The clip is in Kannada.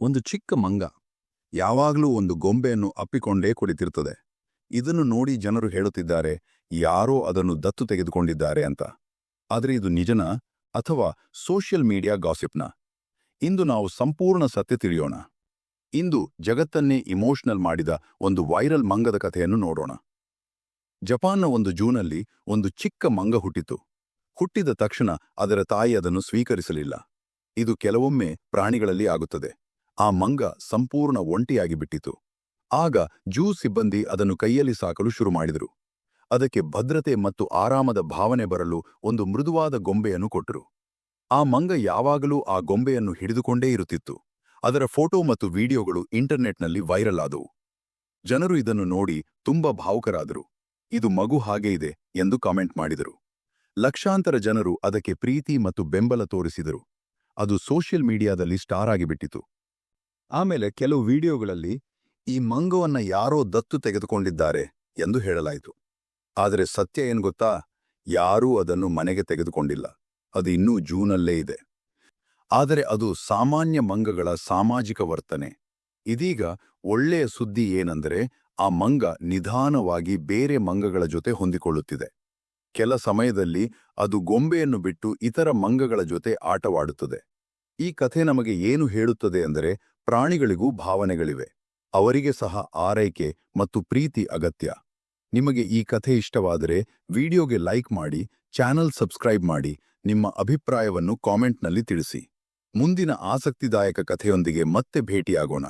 ಒಂದು ಚಿಕ್ಕ ಮಂಗ ಯಾವಾಗಲೂ ಒಂದು ಗೊಂಬೆಯನ್ನು ಅಪ್ಪಿಕೊಂಡೇ ಕುಳಿತಿರುತ್ತದೆ. ಇದನ್ನು ನೋಡಿ ಜನರು ಹೇಳುತ್ತಿದ್ದಾರೆ, ಯಾರೋ ಅದನ್ನು ದತ್ತು ತೆಗೆದುಕೊಂಡಿದ್ದಾರೆ ಅಂತ. ಆದರೆ ಇದು ನಿಜನಾ ಅಥವಾ ಸೋಷಿಯಲ್ ಮೀಡಿಯಾ ಗಾಸಿಪ್ನ? ಇಂದು ನಾವು ಸಂಪೂರ್ಣ ಸತ್ಯ ತಿಳಿಯೋಣ. ಇಂದು ಜಗತ್ತನ್ನೇ ಇಮೋಷನಲ್ ಮಾಡಿದ ಒಂದು ವೈರಲ್ ಮಂಗದ ಕಥೆಯನ್ನು ನೋಡೋಣ. ಜಪಾನ್ನ ಒಂದು ಜೂನಲ್ಲಿ ಒಂದು ಚಿಕ್ಕ ಮಂಗ ಹುಟ್ಟಿತು. ಹುಟ್ಟಿದ ತಕ್ಷಣ ಅದರ ತಾಯಿ ಅದನ್ನು ಸ್ವೀಕರಿಸಲಿಲ್ಲ. ಇದು ಕೆಲವೊಮ್ಮೆ ಪ್ರಾಣಿಗಳಲ್ಲಿ ಆಗುತ್ತದೆ. ಆ ಮಂಗ ಸಂಪೂರ್ಣ ಒಂಟಿಯಾಗಿ ಬಿಟ್ಟಿತು. ಆಗ ಜೂ ಸಿಬ್ಬಂದಿ ಅದನ್ನು ಕೈಯಲ್ಲಿ ಸಾಕಲು ಶುರು ಮಾಡಿದರು. ಅದಕ್ಕೆ ಭದ್ರತೆ ಮತ್ತು ಆರಾಮದ ಭಾವನೆ ಬರಲು ಒಂದು ಮೃದುವಾದ ಗೊಂಬೆಯನ್ನು ಕೊಟ್ಟರು. ಆ ಮಂಗ ಯಾವಾಗಲೂ ಆ ಗೊಂಬೆಯನ್ನು ಹಿಡಿದುಕೊಂಡೇ ಇರುತ್ತಿತ್ತು. ಅದರ ಫೋಟೋ ಮತ್ತು ವಿಡಿಯೋಗಳು ಇಂಟರ್ನೆಟ್ನಲ್ಲಿ ವೈರಲ್ ಆದವು. ಜನರು ಇದನ್ನು ನೋಡಿ ತುಂಬಾ ಭಾವುಕರಾದರು. ಇದು ಮಗು ಹಾಗೇ ಇದೆ ಎಂದು ಕಾಮೆಂಟ್ ಮಾಡಿದರು. ಲಕ್ಷಾಂತರ ಜನರು ಅದಕ್ಕೆ ಪ್ರೀತಿ ಮತ್ತು ಬೆಂಬಲ ತೋರಿಸಿದರು. ಅದು ಸೋಷಿಯಲ್ ಮೀಡಿಯಾದಲ್ಲಿ ಸ್ಟಾರ್ ಆಗಿಬಿಟ್ಟಿತು. ಆಮೇಲೆ ಕೆಲವು ವಿಡಿಯೋಗಳಲ್ಲಿ ಈ ಮಂಗವನ್ನ ಯಾರೋ ದತ್ತು ತೆಗೆದುಕೊಂಡಿದ್ದಾರೆ ಎಂದು ಹೇಳಲಾಯಿತು. ಆದರೆ ಸತ್ಯ ಏನ್ ಗೊತ್ತಾ? ಯಾರೂ ಅದನ್ನು ಮನೆಗೆ ತೆಗೆದುಕೊಂಡಿಲ್ಲ. ಅದು ಇನ್ನೂ ಜೂನಲ್ಲೇ ಇದೆ. ಆದರೆ ಅದು ಸಾಮಾನ್ಯ ಮಂಗಗಳ ಸಾಮಾಜಿಕ ವರ್ತನೆ. ಇದೀಗ ಒಳ್ಳೆಯ ಸುದ್ದಿ ಏನೆಂದರೆ, ಆ ಮಂಗ ನಿಧಾನವಾಗಿ ಬೇರೆ ಮಂಗಗಳ ಜೊತೆ ಹೊಂದಿಕೊಳ್ಳುತ್ತಿದೆ. ಕೆಲ ಸಮಯದಲ್ಲಿ ಅದು ಗೊಂಬೆಯನ್ನು ಬಿಟ್ಟು ಇತರ ಮಂಗಗಳ ಜೊತೆ ಆಟವಾಡುತ್ತದೆ. ಈ ಕಥೆ ನಮಗೆ ಏನು ಹೇಳುತ್ತದೆ ಅಂದರೆ, ಪ್ರಾಣಿಗಳಿಗೂ ಭಾವನೆಗಳಿವೆ. ಅವರಿಗೆ ಸಹ ಆರೈಕೆ ಮತ್ತು ಪ್ರೀತಿ ಅಗತ್ಯ. ನಿಮಗೆ ಈ ಕಥೆ ಇಷ್ಟವಾದರೆ ವಿಡಿಯೋಗೆ ಲೈಕ್ ಮಾಡಿ, ಚಾನಲ್ ಸಬ್ಸ್ಕ್ರೈಬ್ ಮಾಡಿ, ನಿಮ್ಮ ಅಭಿಪ್ರಾಯವನ್ನು ಕಾಮೆಂಟ್ನಲ್ಲಿ ತಿಳಿಸಿ. ಮುಂದಿನ ಆಸಕ್ತಿದಾಯಕ ಕಥೆಯೊಂದಿಗೆ ಮತ್ತೆ ಭೇಟಿಯಾಗೋಣ.